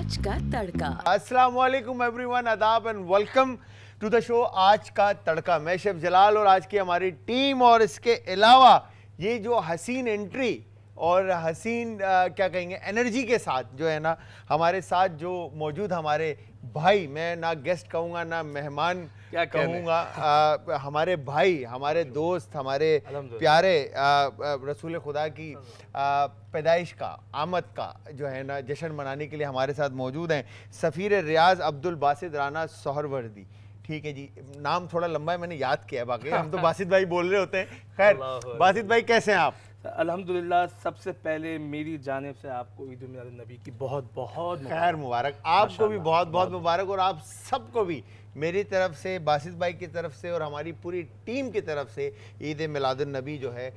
आज का तड़का। अस्सलाम वालेकुम एवरीवन, आदाब and welcome to the show Aaj Ka तड़का। मैं शेफ जलाल और आज की हमारी टीम और इसके अलावा ये जो हसीन एंट्री और हसीन क्या कहेंगे एनर्जी के साथ जो है ना हमारे साथ जो मौजूद हमारे भाई, मैं ना गेस्ट कहूँगा ना मेहमान क्या कहूँगा, हमारे भाई, हमारे दोस्त, हमारे प्यारे रसूल खुदा की पैदाइश का, आमद का जो है ना जश्न मनाने के लिए हमारे साथ मौजूद हैं सफ़ीर रियाज अब्दुल बासित राना सोहरवर्दी। ठीक है जी, नाम थोड़ा लंबा है, मैंने याद किया है, बाकी हम तो बासित भाई बोल रहे होते हैं। खैर बासित भाई कैसे हैं आप? अल्हम्दुलिल्लाह, सबसे पहले मेरी जानिब से आपको ईद मिलाद नबी की बहुत बहुत खैर मुबारक। आपको भी बहुत बहुत मुबारक और आप सबको भी मेरी तरफ से, बासित भाई की तरफ से और हमारी पूरी टीम की तरफ से ईद मिलाद नबी जो है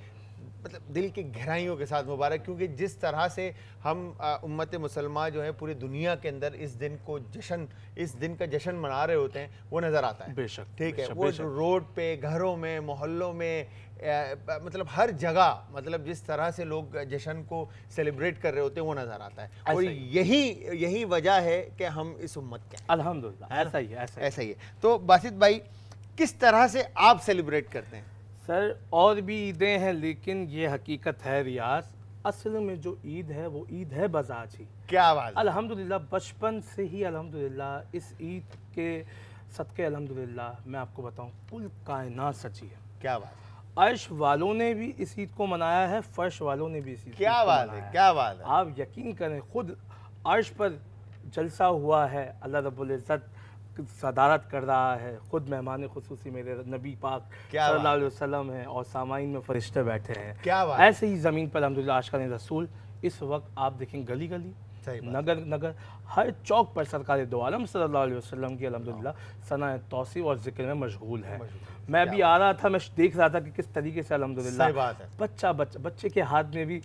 मतलब दिल की गहराइयों के साथ मुबारक, क्योंकि जिस तरह से हम उम्मत मुसलमान जो है पूरी दुनिया के अंदर इस दिन का जश्न मना रहे होते हैं वो नज़र आता है। बेशक, ठीक है, वो रोड पे, घरों में, मोहल्लों में, मतलब हर जगह, मतलब जिस तरह से लोग जश्न को सेलिब्रेट कर रहे होते हैं वो नज़र आता है। और यही वजह है कि हम इस उम्मत के, अल्हम्दुलिल्लाह ऐसा ही है। तो बासित भाई किस तरह से आप सेलिब्रेट करते हैं? सर, और भी ईदें हैं, लेकिन ये हकीकत है रियाज, असल में जो ईद है वो ईद है बजाज ही। क्या बात। अल्हम्दुलिल्लाह बचपन से ही अल्हम्दुलिल्लाह इस ईद के सदके अल्हम्दुलिल्लाह मैं आपको बताऊं कुल कायनात सची है। क्या बात। अर्श वालों ने भी इस ईद को मनाया है, फर्श वालों ने भी इस ईद को मनाया है। क्या बात है। आप यकीन करें, खुद अर्श पर जलसा हुआ है, अल्लाह रब्बुल इज़्ज़त सदारत कर रहा है, खुद मेहमान खुसूसी मेरे नबी पाक सल्लल्लाहु अलैहि वसल्लम हैं और सामाइन में फरिश्ते बैठे हैं। क्या बात। ऐसे ही ज़मीन पर अल्हम्दुलिल्लाह आशिकाने रसूल इस वक्त आप देखें गली गली, नगर नगर, हर चौक पर सरकार दो आलम सल्लल्लाहु अलैहि वसल्लम की अल्हम्दुलिल्लाह सना तौसीफ़ और ज़िक्र में मशगूल है। मैं भी आ रहा था, मैं देख रहा था कि किस तरीके से अल्हम्दुलिल्लाह बच्चे के हाथ में भी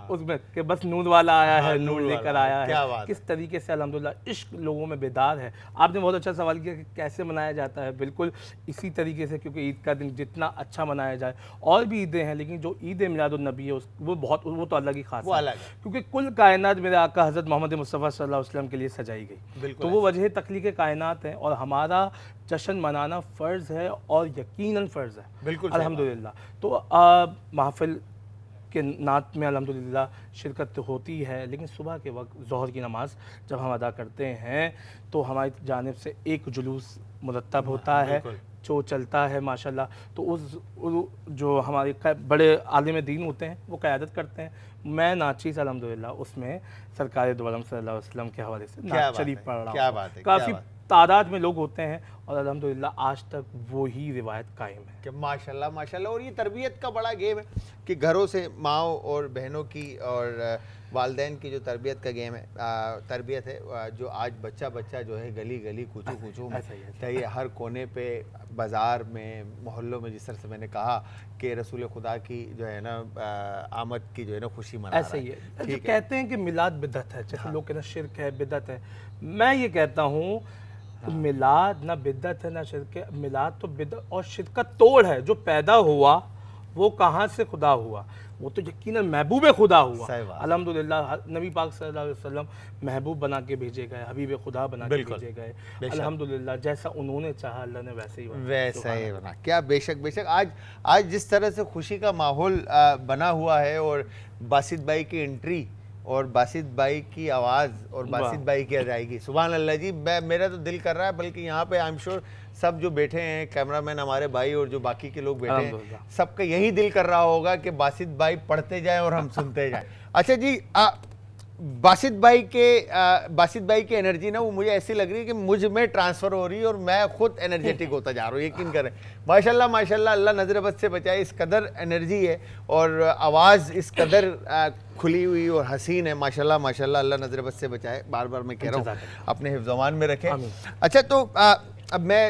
उसमें कि बस नूर वाला आया है, नूर लेकर आया है, किस तरीके से अल्हम्दुलिल्लाह इश्क लोगों में बेदार है। आपने बहुत अच्छा सवाल किया कि कैसे मनाया जाता है। बिल्कुल इसी तरीके से, क्योंकि ईद का दिन जितना अच्छा मनाया जाए, और भी ईदें हैं लेकिन जो ईद मिलादुन नबी है वो तो अलग ही खास है, क्योंकि कुल कायनात मेरे आका हज़रत मोहम्मद मुस्तफ़ा सल्लल्लाहु अलैहि वसल्लम के लिए सजाई गई, तो वो वजह तख्लीक़ कायनात है और हमारा जश्न मनाना फ़र्ज़ है और यकीनन फ़र्ज़ है। बिल्कुल अल्हम्दुलिल्लाह। तो महफ़िल के नात में अल्हम्दुलिल्लाह शिरकत होती है, लेकिन सुबह के वक्त ज़ोहर की नमाज़ जब हम अदा करते हैं तो हमारी जानिब से एक जुलूस मुरतब होता है जो चलता है माशाल्लाह। तो उस जो हमारे बड़े आलिम दीन होते हैं वो क़यादत करते हैं, मैं नाचीज़ अल्हम्दुलिल्लाह उसमें सरकार दो आलम सल्लल्लाहु अलैहि वसल्लम के हवाले से नात शरीफ पढ़ रहा हूँ। काफ़ी तादाद में लोग होते हैं और अल्हम्दुलिल्लाह आज तक वो ही रिवायत कायम है कि माशाल्लाह माशाल्लाह। और ये तरबियत का बड़ा गेम है कि घरों से माओ और बहनों की और वालदैन की जो तरबियत का गेम है, तरबियत है, जो आज बच्चा जो है गली गली कूचू कूचू में चाहिए, हर कोने पे, बाज़ार में, मोहल्लों में, जिस तरह से मैंने कहा कि रसूल खुदा की जो है ना आमद की जो है ना खुशी मना ऐसा ही है। जो कहते हैं कि मिलाद बिदअत है, जैसे लोग कहते हैं शिरक है, बिदअत है, मैं ये कहता हूँ मिलाद ना बिदअत है ना शिरक है। मिलाद तो बिदअत और शिरक का तोड़ है। जो पैदा हुआ वो कहाँ से खुदा हुआ, वो तो यकीनन महबूब खुदा हुआ। अल्हम्दुलिल्लाह नबी पाक सल्लल्लाहु अलैहि वसल्लम महबूब बना के भेजे गए, हबीब खुदा बना के भेजे गए। अल्हम्दुलिल्लाह जैसा उन्होंने चाहा अल्लाह ने वैसे ही बना। क्या बेशक आज जिस तरह से खुशी का माहौल बना हुआ है और बासित भाई की एंट्री और बासित भाई की आवाज़ और बासित भाई की अदायगी, सुभान अल्लाह जी। मेरा तो दिल कर रहा है, बल्कि यहाँ पे आई एम श्योर सब जो बैठे हैं, कैमरामैन हमारे भाई और जो बाकी के लोग बैठे हैं, सबका यही दिल कर रहा होगा कि बासित भाई पढ़ते जाएं और हम सुनते जाएं। अच्छा जी, बासित भाई की एनर्जी ना वो मुझे ऐसी लग रही है कि मुझ में ट्रांसफ़र हो रही है और मैं खुद एनर्जेटिक होता जा रहा हूँ, यकीन करें। माशाल्लाह माशाल्लाह, अल्लाह नज़र बद से बचाए, इस कदर एनर्जी है और आवाज़ इस कदर खुली हुई और हसीन है, माशाल्लाह माशाल्लाह, अल्लाह नज़र बद से बचाए, बार बार मैं कह रहा हूँ, अपने हिफ्ज़-ओ-मान में रखें। अच्छा, तो अब मैं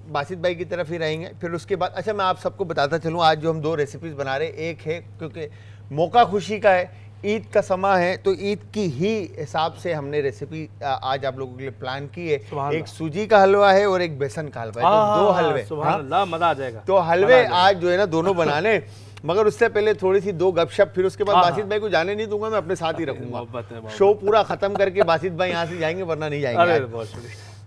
बासित भाई की तरफ ही रहेंगे, फिर उसके बाद अच्छा मैं आप सबको बताता चलूँ आज जो हम दो रेसिपीज़ बना रहे हैं, एक है क्योंकि मौका खुशी का है ईद का समा है तो ईद की ही हिसाब से हमने रेसिपी आज आप लोगों के लिए प्लान की है। एक सूजी का हलवा है और एक बेसन का हलवा है, तो 2 हलवे। सुभान अल्लाह, मजा आ जाएगा। तो हलवे आज जो है ना दोनों बनाने, मगर उससे पहले थोड़ी सी 2 गपशप, फिर उसके बाद बासित भाई को जाने नहीं दूंगा, मैं अपने साथ ही रखूंगा। शो पूरा खत्म करके बासित भाई यहाँ से जाएंगे, वरना नहीं जाएंगे।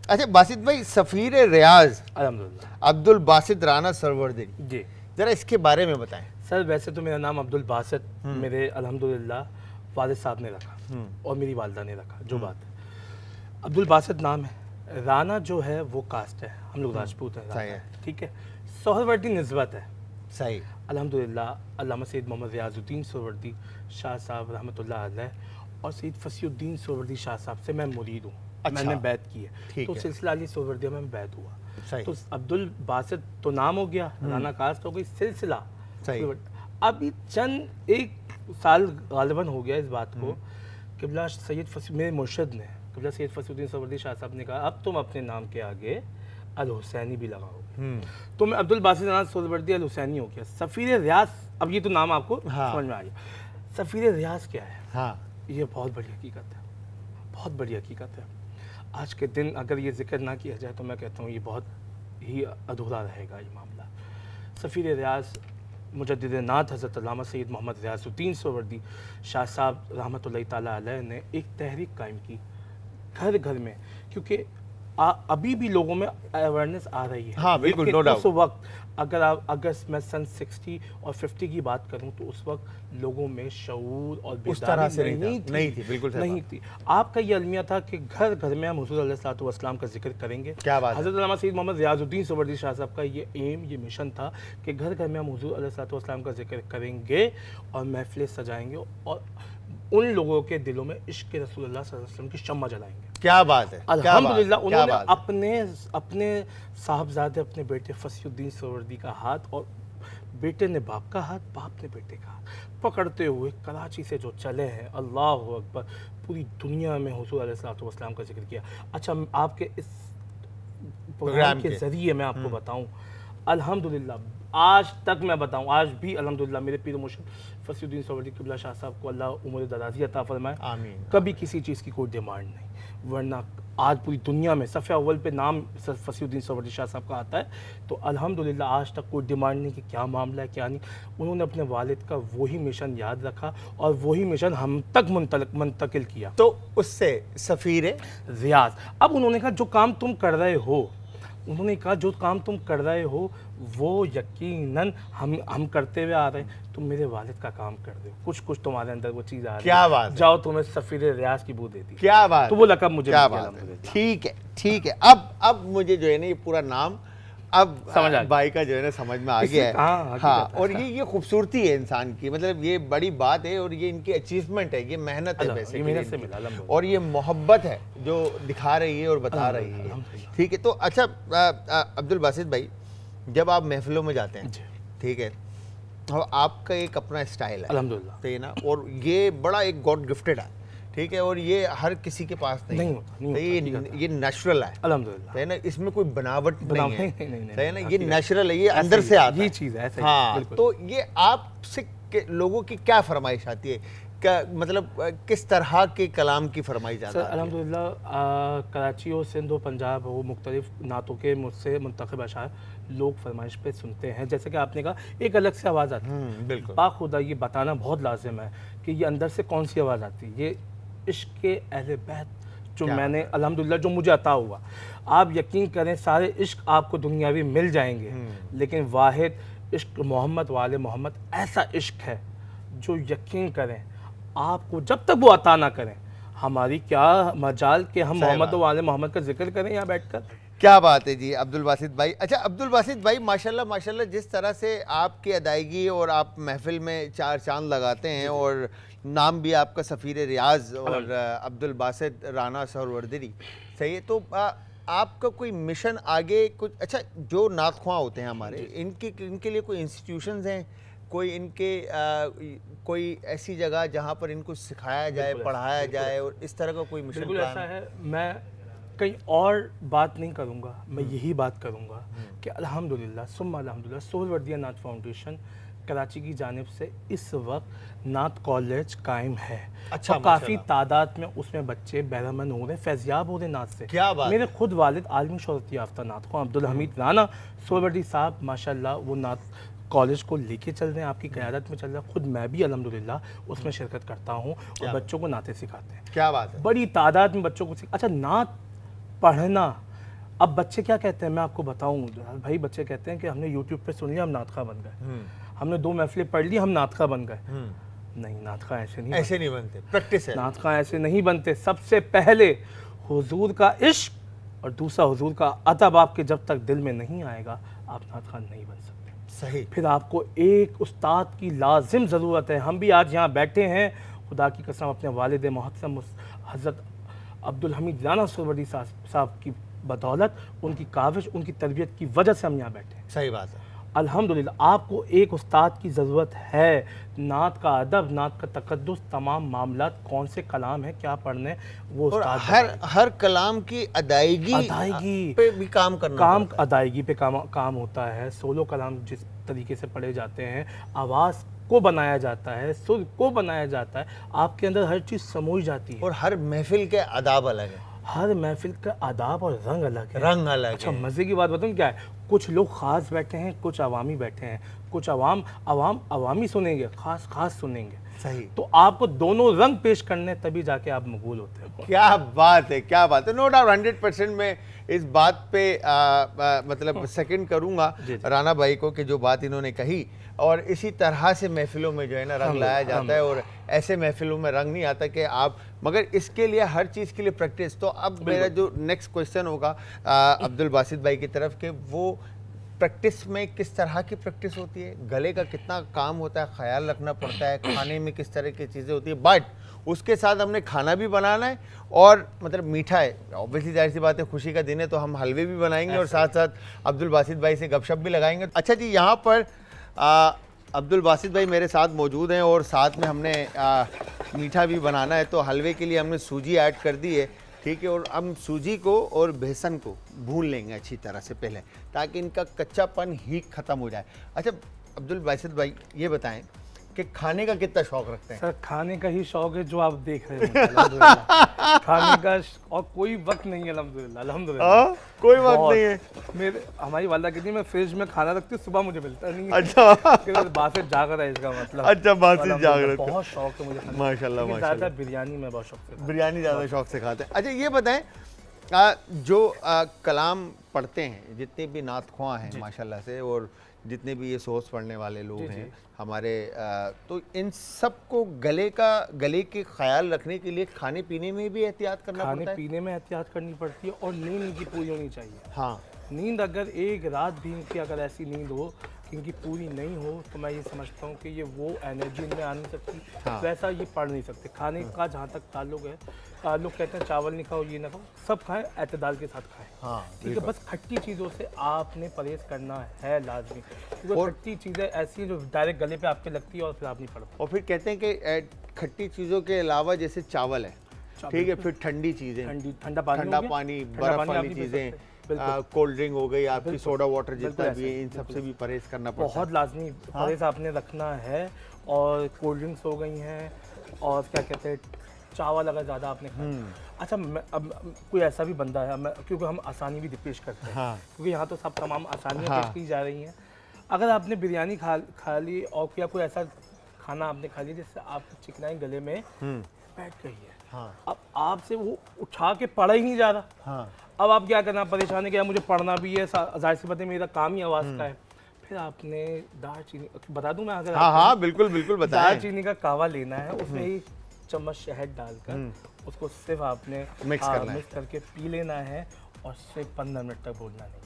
अच्छा बासित भाई, सफीर रियाज अब्दुल बासित राना सरवरदी जी, जरा इसके बारे में बताएं। सर वैसे तो मेरा नाम अब्दुल बासित मेरे अल्हम्दुलिल्लाह वालिद साहब ने रखा और मेरी वालिदा ने रखा, जो बात है। अब्दुल बासित नाम है, राना जो है वो कास्ट है, हम लोग राजपूत हैं, ठीक है। सोहरवर्दी निस्बत है, सही। अल्हम्दुलिल्लाह अल्लामा सैयद मोहम्मद रियाजुद्दीन सोहरवर्दी शाह साहब रहमतुल्लाह अलैह और सैयद फसीउद्दीन सोहरवर्दी शाह साहब से मैं मुरीद हूँ। अच्छा, मैंने बैत की है, तो सिलसिला अली सोहरवर्दिया में बैत हुआ। तो अब्दुल बासित तो नाम हो गया, राना कास्ट हो गई, सिलसिला। अभी चंद 1 साल गालिबन हो गया इस बात को, किबला सैयद मेरे मुर्शिद ने, किबला सैयद फसीउद्दीन सोहरवर्दी शाह साहब ने कहा अब तुम अपने नाम के आगे अल हुसैनी भी लगाओ। तो मैं अब्दुल बासित राना सोहरवर्दी अल हुसैनी हो गया। सफ़ीर रियाज, अब ये तो नाम आपको समझ में आ गया। सफ़ीर रियाज क्या है? ये बहुत बड़ी हकीकत है, बहुत बड़ी हकीकत है। आज के दिन अगर ये जिक्र ना किया जाए तो मैं कहता हूँ ये बहुत ही अधूरा रहेगा ये मामला। सफ़ीर रियाज मुजद्दिद नात हज़रत अल्लामा सैयद मोहम्मद रियाजुद्दीन सोहरवर्दी शाह साहब रहमतुल्लाह ताला अलैह ने एक तहरीक कायम की घर घर में, क्योंकि अभी भी लोगों में अवेयरनेस आ रही है। हाँ बिल्कुल, नो डाउट। उस वक्त अगर मैं सन 60 और 50 की बात करूं तो उस वक्त लोगों में शऊर और बेदारी नहीं थी, बिल्कुल नहीं थी। आपका ये अलमिया था कि घर घर में हम हुज़ूर अलैहिस्सलातु वस्सलाम का जिक्र करेंगे। क्या बात है। हज़रत अल्लामा सैयद मोहम्मद रियाजुद्दीन सोहरवर्दी शाह साहब का ये एम, ये मिशन था कि घर घर में हम हुज़ूर अलैहिस्सलातु वस्सलाम का जिक्र करेंगे और महफिलें सजाएंगे और उन लोगों के दिलों में इश्क रसूलुल्लाह सल्लल्लाहु अलैहि वसल्लम की शम्मा जलाएंगे। क्या बात है। अल्हम्दुलिल्लाह उन्होंने अपने साहबजादे, अपने बेटे फसीउद्दीन सोहरवर्दी का हाथ, और बेटे ने बाप का हाथ, बाप ने बेटे का हाथ पकड़ते हुए कराची से जो चले हैं, अल्लाह अकबर, पूरी दुनिया में हुज़ूर अलैहिस्सलातु वस्सलाम का जिक्र किया। अच्छा, आपके इस प्रोग्राम के ज़रिए मैं आपको बताऊं, अल्हम्दुलिल्लाह आज तक मैं बताऊं, आज भी अल्हम्दुलिल्लाह मेरे पीर मुर्शिद फसीउद्दीन सोहरवर्दी क़िबला शाह साहब को अल्लाह उम्र दराज़ी अता फरमाए, आमीन। कभी किसी चीज़ की कोई डिमांड नहीं, वरना आज पूरी दुनिया में सफ़े अव्वल पे नाम फसीउद्दीन सोहरवर्दी शाह साहब का आता है, तो अल्हम्दुलिल्लाह आज तक कोई डिमांड नहीं कि क्या मामला है क्या नहीं। उन्होंने अपने वालिद का वही मिशन याद रखा और वही मिशन हम तक मुंतकिल किया। तो उससे सफ़ीर रियाज, अब उन्होंने कहा जो काम तुम कर रहे हो, उन्होंने कहा जो काम तुम कर रहे हो वो यकीनन हम करते हुए आ रहे हैं, तुम मेरे वालिद का काम कर रहे हो, कुछ तुम्हारे अंदर वो चीज़ आ रही है। क्या बात, जाओ तुम्हें सफ़ीर रियाज की बू देती। क्या बात, तो वो लक़ब मुझे क्या बात है। ठीक है, ठीक है। अब मुझे जो है ना ये पूरा नाम अब समझ भाई का जो है ना समझ में आ गया है। हाँ, और ये खूबसूरती है इंसान की, मतलब ये बड़ी बात है और ये इनकी अचीवमेंट है, ये मेहनत है वैसे, और ये मोहब्बत है जो दिखा रही है और बता रही है। ठीक है, तो अच्छा अब्दुल बासित भाई, जब आप महफिलों में जाते हैं, ठीक है, और आपका एक अपना स्टाइल है अल्हम्दुलिल्लाह, तो ये ना, और ये बड़ा एक गॉड गिफ्टेड है, ठीक है, और ये हर किसी के पास नहीं होता, ये नेचुरल है अल्हम्दुलिल्लाह, है ना, इसमें कोई बनावट नहीं है ना, ये नेचुरल है, ये अंदर से आता है, ये चीज़ है। हाँ, तो ये आपसे लोगों की क्या फरमाइश आती है, क्या मतलब किस तरह के कलाम की फरमाई जाती है? अल्हम्दुलिल्लाह कराची और सिंध और पंजाब वो मुख्तलिफ नातों के मुझसे मुंतखब अशार लोग फरमाइश पे सुनते हैं, जैसे कि आपने कहा एक अलग से आवाज़ आती है। बिल्कुल, बाखुदा ये बताना बहुत लाजिम है कि ये अंदर से कौन सी आवाज़ आती है। ये इश्क के अहले बैत जो मैंने अल्हम्दुलिल्लाह जो मुझे अता हुआ, आप यकीन करें सारे इश्क आपको दुनियावी मिल जाएंगे, लेकिन वाहिद इश्क मोहम्मद वाले मोहम्मद ऐसा इश्क है जो यकीन करें आपको जब तक वो अता ना करें, हमारी क्या मजाल कि हम मोहम्मद वाले मोहम्मद का जिक्र करें यहाँ बैठकर। क्या बात है जी अब्दुल बासित भाई। अच्छा अब्दुल बासित भाई, माशाल्लाह माशाल्लाह, जिस तरह से आपकी अदायगी और आप महफिल में 4 चांद लगाते हैं, और नाम भी आपका सफ़ीर रियाज और अब्दुल बासित राना सरवरदी, सही है। तो आपका कोई मिशन आगे कुछ, अच्छा जो नातख्वां होते हैं हमारे, इनके लिए कोई इंस्टीट्यूशंस हैं, कोई इनके कोई ऐसी जगह जहाँ पर इनको सिखाया जाए, पढ़ाया जाए, और इस तरह का कोई मिशन? बिल्कुल ऐसा है, मैं कहीं और बात नहीं करूँगा, मैं यही बात करूँगा कि अल्हम्दुलिल्लाह सुम्मा अल्हम्दुलिल्लाह सोहरवर्दी नात फाउंडेशन कराची की जानिब से इस वक्त नात कॉलेज कायम है। अच्छा, और काफ़ी माशाल्लाह। तादाद में उसमें बच्चे बहरामंद हो रहे हैं, फैज़याब हो रहे हैं नात से। क्या बात मेरे खुद वालिद आलमी शोहरत याफ्ता नात ख़्वां अब्दुल हमीद राना सोलवर्दी साहब माशाल्लाह वो नात कॉलेज को लेके चल रहे हैं, आपकी क़यादत में चल रहा है। खुद मैं भी अल्हम्दुलिल्लाह उसमें शिरकत करता हूँ और बच्चों को नाते सिखाते हैं। क्या बात है। बड़ी तादाद में बच्चों को अच्छा नात पढ़ना। अब बच्चे क्या कहते हैं मैं आपको बताऊं भाई, बच्चे कहते हैं कि हमने यूट्यूब पे सुन लिया हम नातखा बन गए, हमने 2 महफिलें पढ़ ली हम नातखा बन गए। नहीं, नातखा ऐसे नहीं ऐसे नहीं बनते, प्रैक्टिस है। नातखा ऐसे नहीं बनते। सबसे पहले हुजूर का इश्क और दूसरा हुजूर का अदब आपके जब तक दिल में नहीं आएगा आप नातखा नहीं बन सकते। सही। फिर आपको एक उस्ताद की लाजिम ज़रूरत है। हम भी आज यहाँ बैठे हैं खुदा की कसम अपने वालिद मोहतरम हज़रत अब्दुल हमीद राना सोलवर्दी साहब की बदौलत, उनकी काविश, उनकी तरबियत की वजह से हम यहाँ बैठे हैं। सही बात है। अल्हम्दुलिल्लाह आपको एक उस्ताद की ज़रूरत है। नात का अदब, नात का तकद्दुस, तमाम मामलात, कौन से कलाम है, क्या पढ़ने, वो और उस्ताद हर कलाम की अदायगी पे भी काम करना काम पड़ता है। अदायगी पे काम होता है। सोलो कलाम जिस तरीके से पढ़े जाते हैं, आवाज़ को बनाया जाता है, सुर को बनाया जाता है, आपके अंदर हर चीज़ समोई जाती है। और हर महफिल के आदाब अलग है, हर महफिल का आदाब और रंग अलग है। रंग अलग अच्छा है। मज़े की बात बताऊँ क्या है, कुछ लोग ख़ास बैठे हैं, कुछ अवामी बैठे हैं, कुछ अवामी सुनेंगे, ख़ास सुनेंगे। सही। तो आपको दोनों रंग पेश करने तभी जाके आप मकबूल होते हैं। क्या बात है, क्या बात है। नो डाउट 100% मैं इस बात पे मतलब सेकंड करूंगा जी। राना भाई को कि जो बात इन्होंने कही। और इसी तरह से महफिलों में जो है ना रंग लाया जाता है, और ऐसे महफिलों में रंग नहीं आता कि आप, मगर इसके लिए हर चीज़ के लिए प्रैक्टिस। तो अब मेरा जो नेक्स्ट क्वेश्चन होगा अब्दुल बासित भाई की तरफ के, वो प्रैक्टिस में किस तरह की प्रैक्टिस होती है, गले का कितना काम होता है, ख्याल रखना पड़ता है, खाने में किस तरह की चीज़ें होती है, बट उसके साथ हमने खाना भी बनाना है और मतलब मीठा है। ऑब्वियसली जाहिर सी बात है, खुशी का दिन है तो हम हलवे भी बनाएंगे और साथ साथ अब्दुल बासित भाई से गपशप भी लगाएंगे। अच्छा जी, यहाँ पर अब्दुल बासित भाई मेरे साथ मौजूद हैं और साथ में हमने मीठा भी बनाना है। तो हलवे के लिए हमने सूजी ऐड कर दी है, ठीक है। और हम सूजी को और बेसन को भून लेंगे अच्छी तरह से पहले, ताकि इनका कच्चापन ही ख़त्म हो जाए। अच्छा अब्दुल बासित भाई, ये बताएं कि खाने का कितना शौक रखते हैं? सर खाने का ही शौक है जो आप देख रहे हैं। अल्हम्दुलिल्लाह खाने का और कोई वक्त नहीं है। अल्हम्दुलिल्लाह कोई वक्त नहीं है। मेरे हमारी वालदा कहती है मैं फ्रिज में खाना रखती हूँ, सुबह मुझे मिलता नहीं है। अच्छा बासित जागरा है इसका मतलब। अच्छा, बासित जागरा। बहुत शौक है मुझे खाने का। माशाल्लाह लेकिन माशाल्लाह। ज़्यादा बिरयानी में बहुत शौक से बिरयानी ज़्यादा शौक से खाते हैं। अच्छा ये बताएं, जो कलाम पढ़ते हैं, जितने भी नात ख्वां हैं माशाल्लाह से, और जितने भी ये सोच पढ़ने वाले लोग हैं हमारे, तो इन सब को गले के ख्याल रखने के लिए खाने पीने में भी एहतियात करना पड़ता है। खाने पीने में एहतियात करनी पड़ती है और नींद इनकी पूरी होनी चाहिए। हाँ, नींद अगर एक रात भी इनकी अगर ऐसी नींद हो कि इनकी पूरी नहीं हो, तो मैं ये समझता हूँ कि ये वो एनर्जी इनमें आ नहीं सकती। हाँ। वैसा ये पढ़ नहीं सकते। खाने का जहाँ तक ताल्लुक है, लोग कहते हैं चावल नहीं खाओ, ये ना खाओ, सब खाएं, एतदाल के साथ खाएं। हाँ, ठीक है। बस खट्टी चीज़ों से आपने परहेज करना है लाजमी, क्योंकि खट्टी चीज़ें ऐसी हैं जो डायरेक्ट गले पे आपके लगती है और फिर आप नहीं पढ़ते। और फिर कहते हैं कि खट्टी चीज़ों के अलावा जैसे चावल है, ठीक है, फिर ठंडी चीज़ें, ठंडा पानी, बर्फ वाली चीज़ें, कोल्ड ड्रिंक हो गई आपकी, सोडा वाटर जितना भी है, इन सबसे भी परहेज करना पड़ता है। बहुत लाजमी परहेज आपने रखना है। और कोल्ड ड्रिंक्स हो गई हैं, और क्या कहते हैं, चावल अगर ज़्यादा आपने खाया। अच्छा अब कोई ऐसा भी बंदा है, क्योंकि हम आसानी भी पेश करते हैं, हाँ। क्योंकि यहाँ तो सब तमाम आसानियाँ पेश की जा रही हैं। अगर आपने बिरयानी खा ली और क्या कोई ऐसा खाना आपने खा लिया जिससे आपकी चिकनाई गले में बैठ गई है, हाँ। अब आपसे वो उठा के पढ़ा ही नहीं जा रहा। हाँ। अब आप क्या करना, परेशान है कि यार मुझे पढ़ना भी है, जाहिर सी बात है मेरा काम ही आवाज़ का है। फिर आपने दालचीनी, बता दूं मैं अगर, हाँ बिल्कुल बिल्कुल बताएं। दालचीनी का कावा लेना है, उसमें एक चम्मच शहद डालकर उसको सिर्फ आपने मिक्स करना है, मिक्स करके पी लेना है और सिर्फ 15 मिनट तक बोलना नहीं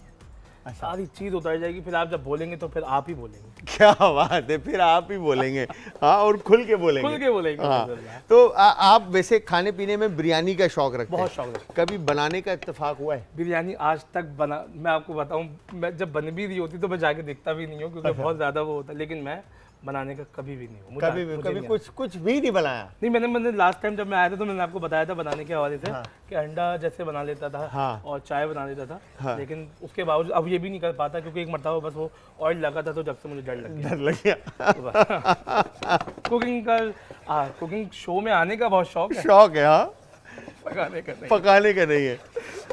है। सारी चीज़ उतर जाएगी। फिर आप जब बोलेंगे तो फिर आप ही बोलेंगे। क्या बात है, फिर आप ही बोलेंगे। हाँ, और खुल के बोलेंगे। हाँ। तो आप वैसे खाने पीने में बिरयानी का शौक रखते हैं? बहुत शौक रखते हैं। कभी बनाने का इत्तेफाक हुआ है? बिरयानी आज तक मैं आपको बताऊं, मैं जब बन भी रही होती तो मैं जाके देखता भी नहीं हूँ, क्योंकि बहुत ज़्यादा वो होता है। लेकिन मैं बनाने का कभी भी नहीं हुआ। कभी मुझे कभी नहीं कुछ भी नहीं बनाया? नहीं, मैंने लास्ट टाइम जब मैं आया था तो मैंने आपको बताया था बनाने के हवाले से हाँ। कि अंडा जैसे बना लेता था हाँ। और चाय बना लेता था, हाँ। लेकिन उसके बावजूद अब ये भी नहीं कर पाता क्योंकि एक मरतबा बस वो ऑयल लगा था तो जब से मुझे डर लग डर लग गया। गया। कुकिंग शो में आने का बहुत शौक है, शौक है, हाँ, पकाने का नहीं। पकाने का नहीं है।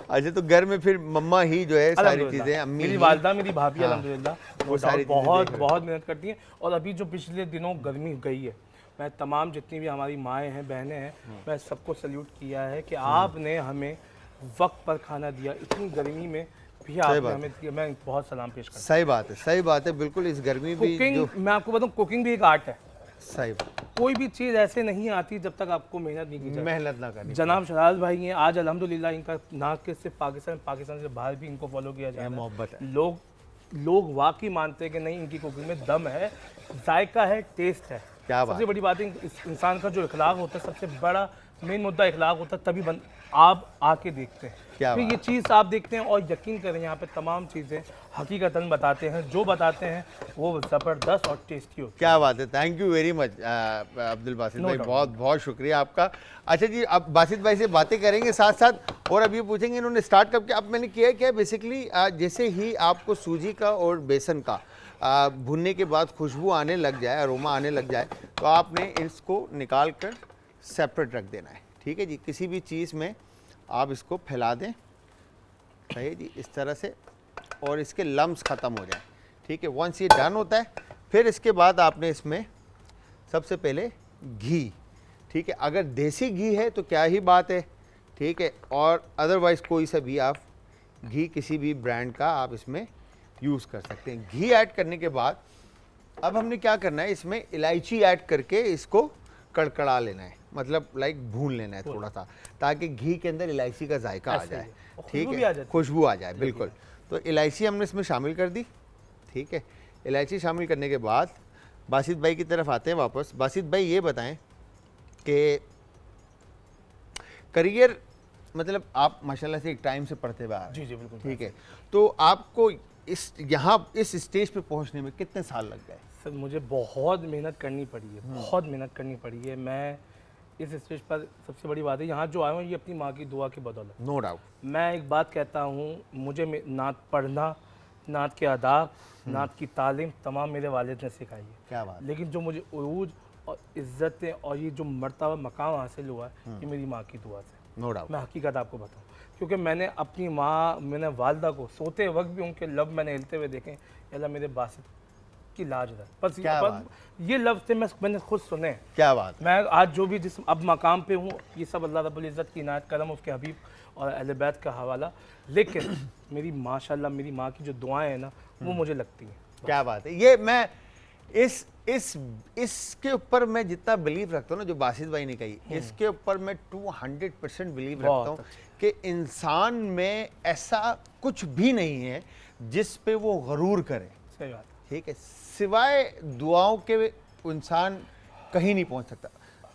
अच्छा, तो घर में फिर मम्मा ही जो है सारी अल्हम्दुलिल्लाह। चीजें, अम्मी मेरी ही- वालदा, मेरी भाभी हाँ, अल्हम्दुलिल्लाह वो सारी चीजें बहुत देख रहे बहुत मेहनत करती हैं। और अभी जो पिछले दिनों गर्मी गई है, मैं तमाम जितनी भी हमारी माएँ हैं, बहनें हैं, मैं सबको सल्यूट किया है कि आपने हमें वक्त पर खाना दिया, इतनी गर्मी में भी आपने बात हमें दिया। मैं बहुत सलाम पेश करता सही बात है, सही बात है, बिल्कुल। इस गर्मी हूँ। भी जो कुकिंग, मैं आपको बताऊँ, कुकिंग भी एक आर्ट है। सही बात, कोई भी चीज़ ऐसे नहीं आती जब तक आपको मेहनत नहीं की जाए। मेहनत ना करनी। जनाब शराज भाई हैं आज अल्हम्दुलिल्लाह, इनका ना कि सिर्फ पाकिस्तान से बाहर भी इनको फॉलो किया जा रहा है। मोहब्बत है। लोग वाकई मानते हैं कि नहीं, इनकी कुकिंग में दम है, जायका है, टेस्ट है। क्या बात सबसे बड़ी बात है, इस इंसान का जो इखलाक होता है, सबसे बड़ा मेन मुद्दा इखलाक होता है, तभी आप आके देखते हैं, क्या फिर ये चीज़ आप देखते हैं और यकीन करें यहाँ पे तमाम चीज़ें हकीकतन बताते हैं, जो बताते हैं वो ज़बरदस्त और टेस्टी होती क्या बात है। Thank you very much Abdul Basit No भाई, doubt. बहुत बहुत शुक्रिया आपका। अच्छा जी, अब बासित भाई से बातें करेंगे साथ साथ, और अब ये पूछेंगे इन्होंने स्टार्ट कब किया। अब मैंने किया क्या बेसिकली, जैसे ही आपको सूजी का और बेसन का भुनने के बाद खुशबू आने लग जाए, अरोमा आने लग जाए, तो आपने इसको निकाल कर सेपरेट रख देना है। ठीक है जी, किसी भी चीज़ में आप इसको फैला दें, सही है जी, इस तरह से, और इसके लम्स ख़त्म हो जाए। ठीक है, वंस ये डन होता है, फिर इसके बाद आपने इसमें सबसे पहले घी, ठीक है, अगर देसी घी है तो क्या ही बात है, ठीक है, और अदरवाइज़ कोई सा भी आप घी, किसी भी ब्रांड का आप इसमें यूज़ कर सकते हैं। घी ऐड करने के बाद अब हमने क्या करना है, इसमें इलायची ऐड करके इसको कड़कड़ा लेना है, मतलब लाइक भून लेना है थोड़ा सा, ताकि घी के अंदर इलायची का जायका आ जाए। ठीक है, खुशबू आ जाए, बिल्कुल। तो इलायची हमने इसमें शामिल कर दी। ठीक है, इलायची शामिल करने के बाद बासित भाई की तरफ आते हैं वापस। बासित भाई ये बताएं कि करियर, मतलब आप माशाल्लाह से एक टाइम से पढ़ते हुए आ रहे हैं। जी जी बिल्कुल। ठीक है, तो आपको इस स्टेज पे पहुंचने में कितने साल लग गए? सर मुझे बहुत मेहनत करनी पड़ी है, बहुत मेहनत करनी पड़ी है। मैं इस स्टेज पर, सबसे बड़ी बात है यहाँ जो आया हूँ ये अपनी माँ की दुआ की बदौलत। No doubt. मैं एक बात कहता हूँ, मुझे नात पढ़ना, नात के आदाब, नात की तालीम तमाम मेरे वालिद ने सिखाई है। क्या बात। लेकिन जो मुझे उरूज और इज़्ज़तें और ये जो मर्तबा मकाम हासिल हुआ है, ये मेरी माँ की दुआ से। No doubt. मैं हकीकत आपको बताऊँ, क्योंकि मैंने अपनी माँ, मैंने वालदा को सोते वक्त भी उनके लब मैंने हिलते हुए देखे, अल्लाह मेरे बासित की लाज रहा। बस ये लफ्ज़ थे मैंने खुद सुने। क्या बात। मैं आज जो भी जिस अब मकाम पे हूँ, ये सब अल्लाह रब्बुल इज़्ज़त की इनायत करम, उसके हबीब और अहले बैत का हवाला। लेकिन मेरी माशाल्लाह मेरी माँ की जो दुआएं हैं ना, वो मुझे लगती हैं। क्या बात है। ये मैं इसके ऊपर मैं जितना बिलीव रखता हूँ ना, जो बासित भाई ने कही, इसके ऊपर मैं 200% बिलीव रखता हूँ कि इंसान में ऐसा कुछ भी नहीं है जिस पे वो गरूर करे। सही बात। ठीक है, सिवाय दुआओं के इंसान कहीं नहीं पहुंच सकता।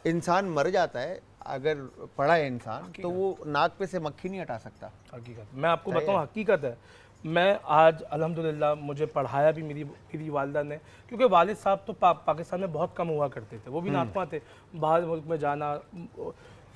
इंसान मर जाता है अगर पढ़ा है इंसान, तो वो नाक पे से मक्खी नहीं हटा सकता। हकीकत मैं आपको बताऊँ, हकीकत है। मैं आज अल्हम्दुलिल्लाह मुझे पढ़ाया भी मेरी वालिदा ने, क्योंकि वालिद साहब तो पाकिस्तान में बहुत कम हुआ करते थे, वो भी नातवा थे, बाहर मुल्क में जाना।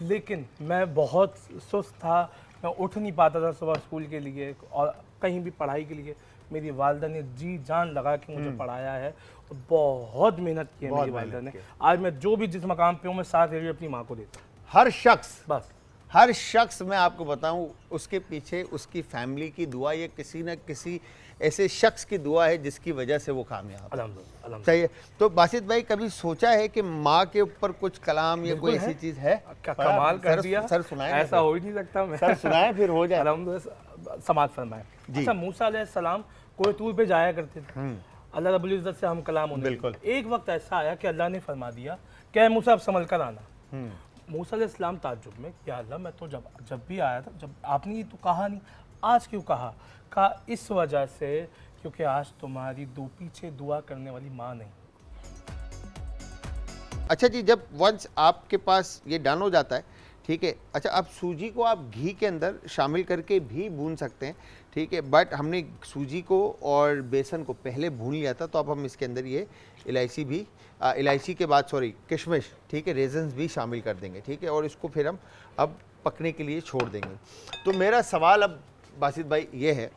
लेकिन मैं बहुत सुस्त था, मैं उठ नहीं पाता था सुबह स्कूल के लिए और कहीं भी पढ़ाई के लिए। मेरी वालिदा ने जी जान लगा के मुझे पढ़ाया है और बहुत मेहनत की है मेरी वालिदा ने। आज मैं जो भी जिस मकाम पे हूँ, मैं साथ अपनी माँ को देता हूँ। हर शख्स, बस हर शख्स, मैं आपको बताऊं, उसके पीछे उसकी फैमिली की दुआ, ये किसी न किसी ऐसे शख्स की दुआ है जिसकी वजह से वो कामयाब है। अल्हम्दुलिल्लाह। सही है। तो बासित भाई, कभी सोचा है कि माँ के ऊपर कुछ कलाम या कोई ऐसी चीज है? कमाल कर दिया सर सुनाए, ऐसा हो ही नहीं सकता। मैं सर सुनाए फिर हो जाए। अल्हम्दुलिल्लाह, समाज फरमाए। अच्छा, मूसा अलैहिस्सलाम कोई तूर पे जाया करते थे, अल्लाह रब्बुल इज़्ज़त से हम कलाम होने। बिल्कुल। एक वक्त ऐसा आया कि अल्लाह ने फरमा दिया कि मूसा अब संभल कर आना। मूसा अलैहिस्सलाम ताज्जुब में, या अल्लाह मैं तो जब भी आया था, जब आपने ये तो कहा नहीं, आज क्यों कहा? इस वजह से क्योंकि आज तुम्हारी पीछे दुआ करने वाली माँ नहीं। अच्छा जी, जब वंस आपके पास ये डन हो जाता है, ठीक है। अच्छा, अब सूजी को आप घी के अंदर शामिल करके भी भून सकते हैं, ठीक है, बट हमने सूजी को और बेसन को पहले भून लिया था, तो अब हम इसके अंदर ये इलायची भी इलायची के बाद सॉरी किशमिश, ठीक है, रेजन्स भी शामिल कर देंगे, ठीक है, और इसको फिर हम अब पकने के लिए छोड़ देंगे। तो मेरा सवाल अब बासित भाई ये है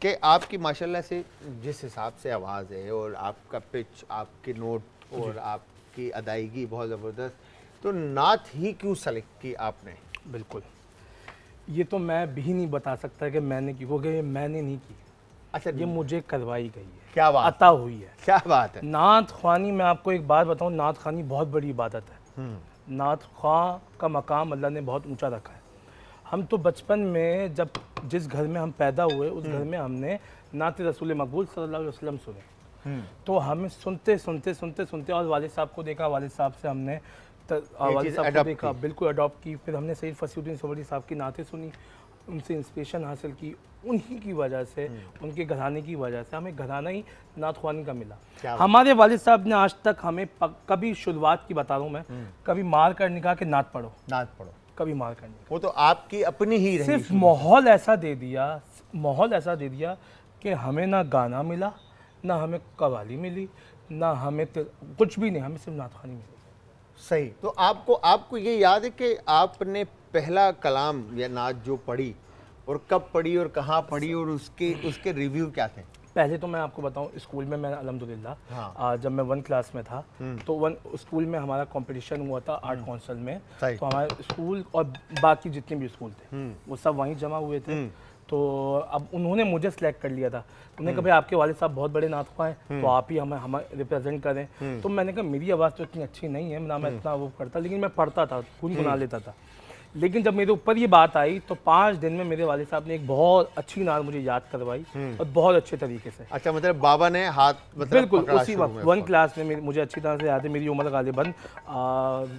कि आपकी माशाल्लाह से जिस हिसाब से आवाज़ है और आपका पिच, आपके नोट और आपकी अदायगी बहुत ज़बरदस्त, तो नात ही क्यों सेलेक्ट की आपने? बिल्कुल, ये तो मैं भी नहीं बता सकता कि मैंने की, क्योंकि ये मैंने नहीं की। अच्छा, ये मुझे करवाई गई है, क्या बात, अता हुई है। क्या बात है। नात ख़्वानी, मैं आपको एक बात बताऊं, नात ख़्वानी बहुत बड़ी इबादत है। नात ख़्वां का मकाम अल्लाह ने बहुत ऊंचा रखा है। हम तो बचपन में जब जिस घर में हम पैदा हुए उस घर में हमने नात रसूल मकबूल सल्लल्लाहु अलैहि वसल्लम सुने, तो हमें सुनते सुनते सुनते सुनते और वालिद साहब को देखा, वालिद साहब से हमने वालिद साहब को देखा, बिल्कुल अडॉप्ट की। फिर हमने सैयद फसीहुद्दीन सोहरावर्दी साहब की नातें सुनी, उनसे इंस्पिरेशन हासिल की। उन्हीं की वजह से, उनके घराने की वजह से हमें घराना ही नात ख़्वानी का मिला। हमारे वालिद साहब ने आज तक हमें कभी शुरुआत की बता रहा हूँ मैं, कभी मार कर नहीं कहा कि नात पढ़ो, नात पढ़ो, कभी मार कर नहीं। वो तो आपकी अपनी ही रही, सिर्फ माहौल ऐसा दे दिया कि हमें ना गाना मिला, ना हमें कव्वाली मिली, ना हमें कुछ भी नहीं, हमें सिर्फ नात ख़्वानी मिली। सही। तो आपको ये याद है कि आपने पहला कलाम या नात जो पढ़ी और कब पढ़ी और कहाँ पढ़ी और उसके रिव्यू क्या थे? पहले तो मैं आपको बताऊं, स्कूल में मैं अल्हम्दुलिल्लाह जब मैं 1 क्लास में था तो स्कूल में हमारा कंपटीशन हुआ था आर्ट काउंसिल में। तो हमारे स्कूल और बाकी जितने भी स्कूल थे वो सब वहीं जमा हुए थे। तो अब उन्होंने मुझे सिलेक्ट कर लिया था। उन्होंने कहा भाई आपके वालिद साहब बहुत बड़े नात ख़्वां हैं, तो आप ही हमें रिप्रेजेंट करें। तो मैंने कहा मेरी आवाज़ तो इतनी अच्छी नहीं है ना, मैं इतना वो करता, लेकिन मैं पढ़ता था, गुनगुना लेता था। लेकिन जब मेरे ऊपर ये बात आई तो 5 दिन में मेरे वालिद साहब ने एक बहुत अच्छी नात मुझे याद करवाई और बहुत अच्छे तरीके से। अच्छा, मतलब बाबा ने हाथ मतलब बिल्कुल उसी वक्त 1 क्लास में मुझे अच्छी तरह से याद है। मेरी उम्र गालिबन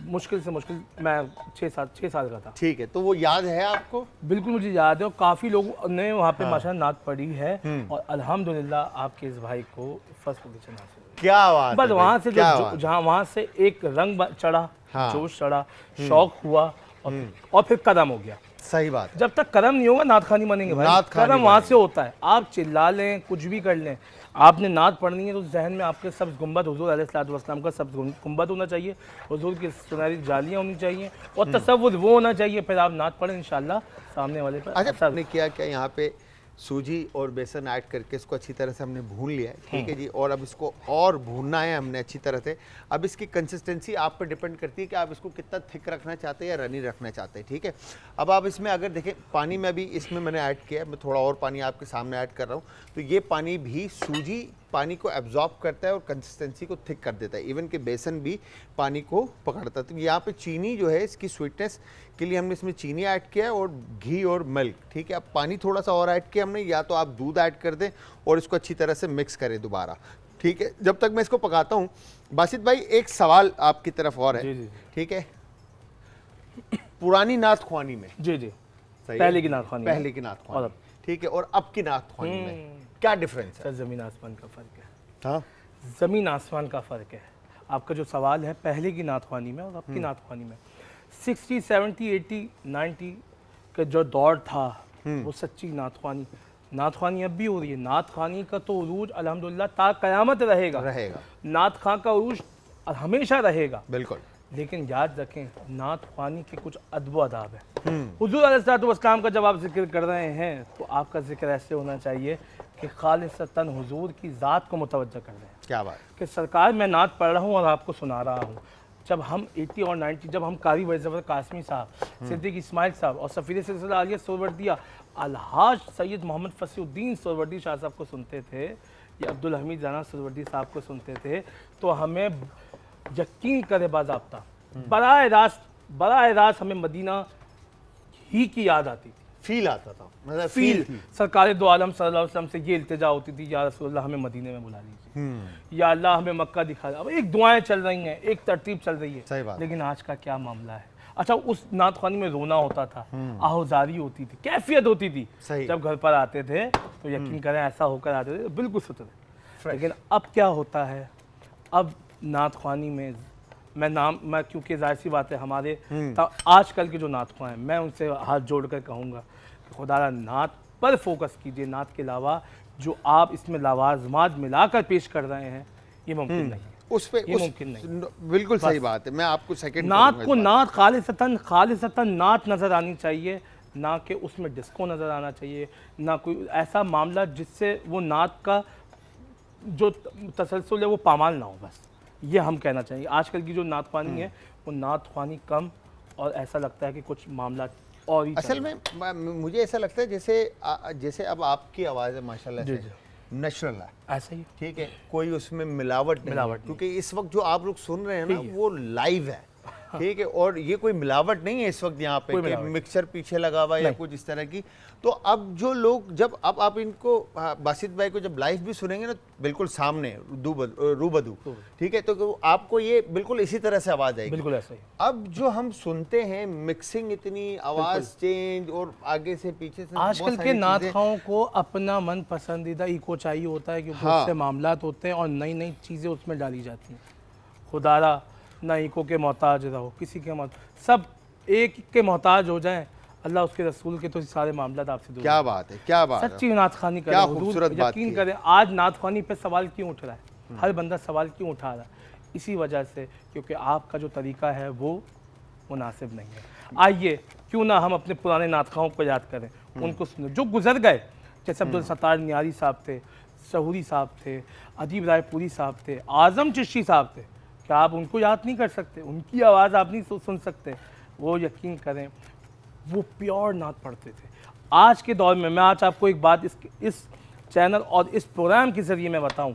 मुश्किल से मुश्किल मैं 6 साल का था। ठीक है, तो वो याद है आपको? बिल्कुल मुझे याद है, और काफ़ी लोगों ने वहाँ पे माशाल्लाह नात पढ़ी है और अल्हम्दुलिल्लाह आपके इस भाई को फर्स्ट पोजीशन हासिल हुई। क्या बात। बस वहाँ से जहाँ वहाँ से एक रंग चढ़ा, जोश चढ़ा, शौक हुआ और फिर कदम हो गया। सही बात है। जब तक कदम नहीं होगा नात ख़्वानी बनेंगे भाई। कदम वहाँ से होता है, आप चिल्ला लें, कुछ भी कर लें, आपने नात पढ़नी है तो जहन में आपके सब्ज़ गुंबद हुज़ूर अलैहिस्सलातु वस्सलाम का सब्ज़ गुंबद होना चाहिए, हुज़ूर की सुनहरी जालियाँ होनी चाहिए और तसव्वुर वो होना चाहिए, फिर आप नात पढ़ें इंशाल्लाह सामने वाले पर। अच्छा, आपने किया क्या यहाँ पे सूजी और बेसन ऐड करके इसको अच्छी तरह से हमने भून लिया है, ठीक है जी, और अब इसको और भूनना है हमने अच्छी तरह से। अब इसकी कंसिस्टेंसी आप पर डिपेंड करती है कि आप इसको कितना थिक रखना चाहते हैं या रनी रखना चाहते हैं, ठीक है। अब आप इसमें अगर देखें, पानी में भी इसमें मैंने ऐड किया है, मैं थोड़ा और पानी आपके सामने ऐड कर रहा हूँ, तो ये पानी भी सूजी पानी को एब्जॉर्ब करता है और कंसिस्टेंसी को थिक कर देता है। इवन कि बेसन भी पानी को पकड़ता है। तो यहाँ पे चीनी जो है इसकी स्वीटनेस के लिए हमने इसमें चीनी ऐड किया है और घी और मिल्क, ठीक है। अब पानी थोड़ा सा और ऐड किया हमने, या तो आप दूध ऐड कर दें और इसको अच्छी तरह से मिक्स करें दोबारा, ठीक है। जब तक मैं इसको पकाता हूँ, बासित भाई एक सवाल आपकी तरफ और है, ठीक है। पुरानी नात ख़्वानी में पहले की नात ख़्वानी, ठीक है, और अब की नात ख़्वानी में क्या डिफरेंस है? ज़मीन आसमान का फ़र्क है। हाँ, ज़मीन आसमान का फ़र्क है। आपका जो सवाल है पहले की नात ख़्वानी में और अब की नात ख़्वानी में, 60, 70, 80, 90 का जो दौर था वो सच्ची नात ख़्वानी अब भी हो रही है। नात ख़्वानी का तो उरूज अल्हम्दुलिल्लाह ता क़यामत रहेगा। नात ख़्वां का उरूज हमेशा रहेगा, बिल्कुल। लेकिन याद रखें, नात ख़्वानी के कुछ अदब व आदाब है। हुज़ूर अलैहिस्सलातु वस्सलाम का जब आप जिक्र कर रहे हैं तो आपका जिक्र ऐसे होना चाहिए कि खालिसतन हुज़ूर की ज़ात को मुतवज्जह कर रहे हैं। क्या बात कि सरकार मैं नात पढ़ रहा हूँ और आपको सुना रहा हूँ। जब हम 80 और 90, जब हम कारी वज़फ़र कासमी साहब, सिद्दीक़ इस्माइल साहब और सफ़ीर सिलसिला आलिया सोहरावर्दिया अलहाज सैयद मोहम्मद फसीहुद्दीन सोहरावर्दी शाह साहब को सुनते थे या अब्दुल हमीद राना सोहरावर्दी साहब को सुनते थे, तो हमें यकीन करे बाज़ाब्ता बराह रास्त हमें मदीना ही की याद आती थी, फील आता था, मतलब फील सरकार दो आलम सल्लल्लाहु अलैहि वसल्लम से ये इल्तिजा होती थी, या रसूलुल्लाह हमें मदीने में बुला लीजिए, या अल्लाह हमें मक्का दिखा। अब एक दुआएं चल रही हैं, एक तरतीब चल रही है, लेकिन आज का क्या मामला है? अच्छा, उस नात ख़्वानी में रोना होता था, आहोजारी होती थी, कैफियत होती थी। जब घर पर आते थे तो यकीन करें ऐसा होकर आते थे बिल्कुल सुथरे। लेकिन अब क्या होता है? अब नात ख़्वानी में मैं क्योंकि जाहिर सी बात है हमारे आजकल के जो नातख़्वां हैं, मैं उनसे हाथ जोड़कर कहूँगा कि खुदा नात पर फोकस कीजिए। नात के अलावा जो आप इसमें लवाज़मात मिलाकर पेश कर रहे हैं, ये मुमकिन नहीं है। उस पे ये मुमकिन नहीं। बिल्कुल सही बात है। मैं आपको सेकंड नात को नात खालिसतन नात नज़र आनी चाहिए, ना कि उसमें डिस्को नज़र आना चाहिए, ना कोई ऐसा मामला जिससे वो नात का जो तसलसल है वो पामाल ना हो। बस ये हम कहना चाहिए। आजकल की जो नात ख़्वानी है वो नात ख़्वानी कम, और ऐसा लगता है कि कुछ मामला और ही असल में मुझे ऐसा लगता है जैसे अब आपकी आवाज़ है माशाल्लाह से नेचुरल है, ऐसा ही। ठीक है, कोई उसमें मिलावट नहीं, क्योंकि इस वक्त जो आप लोग सुन रहे हैं ना वो लाइव है, ठीक है, और ये कोई मिलावट नहीं है इस वक्त यहाँ पे कि मिक्सर पीछे लगा हुआ या कुछ इस तरह की। तो अब जो लोग जब अब आप इनको बासित भाई को जब लाइव भी सुनेंगे ना बिल्कुल सामने रूबरू, ठीक है, तो आपको ये बिल्कुल इसी तरह से आवाज़ आएगी, बिल्कुल ऐसा ही। अब जो हम सुनते हैं मिक्सिंग इतनी, आवाज़ चेंज और आगे से पीछे से, आजकल के नातख़्वाओं को अपना मन पसंदीदा इको चाहिए होता है, क्योंकि उससे मामलात होते हैं और नई नई चीज़ें उसमें डाली जाती हैं। खुदारा ना इको के मोहताज रहो, किसी के मोहताज, सब एक के मोहताज हो जाएं, अल्लाह उसके रसूल के तो सारे मामला आपसे दूर। क्या बात है, क्या बात है, सच्ची नातख़्वानी करें, यकीन करें। आज नातख़्वानी पे सवाल क्यों उठ रहा है, हर बंदा सवाल क्यों उठा रहा है, इसी वजह से क्योंकि आपका जो तरीका है वो मुनासिब नहीं है। आइए क्यों ना हम अपने पुराने नातख़्वाओं को याद करें, उनको सुने जो गुजर गए, जैसे अब्दुल सत्तार नियारी साहब थे, शहूरी साहब थे, अदीब रायपुरी साहब थे, आज़म चिश्ती साहब थे। क्या आप उनको याद नहीं कर सकते? उनकी आवाज़ आप नहीं सुन सकते? वो यकीन करें वो प्योर नात पढ़ते थे। आज के दौर में मैं आज आपको एक बात इस चैनल और इस प्रोग्राम के ज़रिए मैं बताऊं,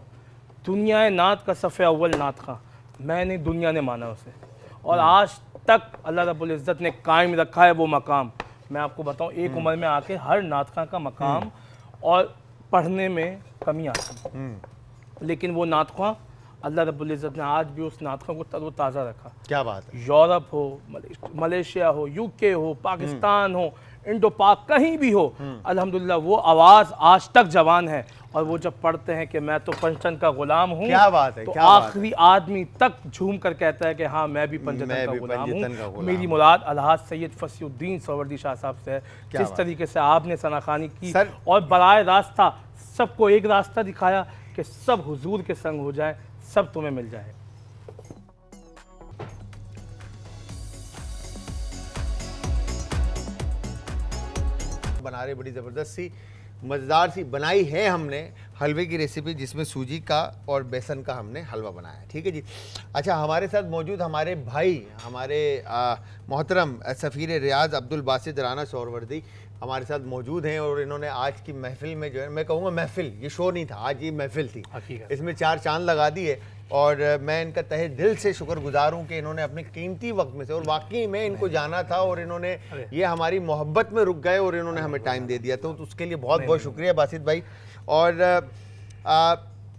दुनिया नात का सफ़े अव्वल नात खां मैंने, दुनिया ने माना उसे, और आज तक अल्लाह रब्बुल इज़्ज़त ने कायम रखा है वो मकाम। मैं आपको बताऊं, एक उम्र में आके हर नात खां का मकाम और पढ़ने में कमी आती है, लेकिन वो नात खां अल्लाह रब्बुल इज़्ज़त ने आज भी उस नातख़्वां को तरोताज़ा रखा। क्या बात है। यूरोप हो, मलेशिया हो, यूके हो, पाकिस्तान हो, इंडो पाक कहीं भी हो, अल्हम्दुलिल्लाह वो आवाज़ आज तक जवान है। और वो जब पढ़ते हैं कि मैं तो पंजतन का गुलाम हूँ, क्या बात है, तो क्या आखिरी आदमी तक झूम कर कहता है कि हाँ मैं भी पंजतन का गुलाम हूँ। मेरी मुराद अलहाज सैयद फसीउद्दीन सोहरवर्दी शाह साहब से है। जिस तरीके से आपने सनाखानी की और बराए रास्ता सबको एक रास्ता दिखाया कि सब हुजूर के संग हो जाए, सब तुम्हें मिल जाए। बना रहे, बड़ी ज़बरदस्त सी मज़ेदार सी बनाई है हमने हलवे की रेसिपी, जिसमें सूजी का और बेसन का हमने हलवा बनाया है, ठीक है जी। अच्छा, हमारे साथ मौजूद हमारे भाई, हमारे मोहतरम सफ़ीर रियाज अब्दुल बासित राना सोहरवर्दी हमारे साथ मौजूद हैं, और इन्होंने आज की महफिल में जो है, मैं कहूँगा महफिल, ये शो नहीं था, आज ये महफिल थी, इसमें चार चांद लगा दिए। और मैं इनका तहे दिल से शुक्रगुजार हूँ कि इन्होंने अपने कीमती वक्त में से, और वाकई में इनको जाना था और इन्होंने ये हमारी मोहब्बत में रुक गए और इन्होंने हमें टाइम दे दिया, तो उसके लिए बहुत बहुत शुक्रिया बासित भाई। और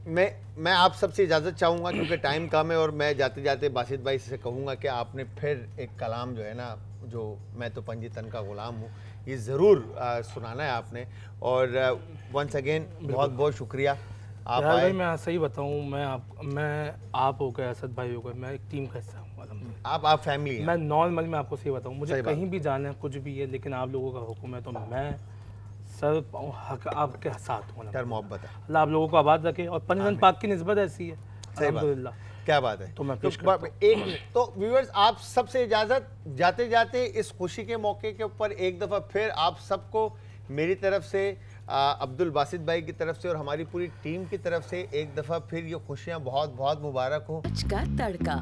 मैं आप सबसे इजाज़त चाहूँगा क्योंकि टाइम कम है, और मैं जाते जाते बासित भाई से कहूँगा कि आपने फिर एक कलाम जो है ना, जो मैं तो पंजतन का गुलाम हूँ, ये ज़रूर सुनाना है आपने। और वंस अगेन बहुत बहुत शुक्रिया आप आए। भाई मैं सही बताऊँ, मैं आप हो गए, असद भाई हो गए, मैं एक टीम का हिस्सा हूँ। आप फैमिली हैं। मैं नॉर्मल मैं आपको सही बताऊँ, मुझे कहीं भी जाना है, कुछ भी है, लेकिन आप लोगों का हुक्म है तो मैं सर हक आपके साथ हूँ। यार मोहब्बत है, अल्लाह आप लोगों को आबाद रखे, और पंजतन पाक की निस्बत ऐसी है, अल्हम्दुलिल्लाह। क्या बात है। तो मैं पेश तो व्यूअर्स, आप सबसे इजाज़त, जाते जाते इस खुशी के मौके के ऊपर एक दफ़ा फिर आप सबको मेरी तरफ से, अब्दुल बासित भाई की तरफ से और हमारी पूरी टीम की तरफ से एक दफ़ा फिर ये खुशियाँ बहुत बहुत मुबारक हो। का तड़का।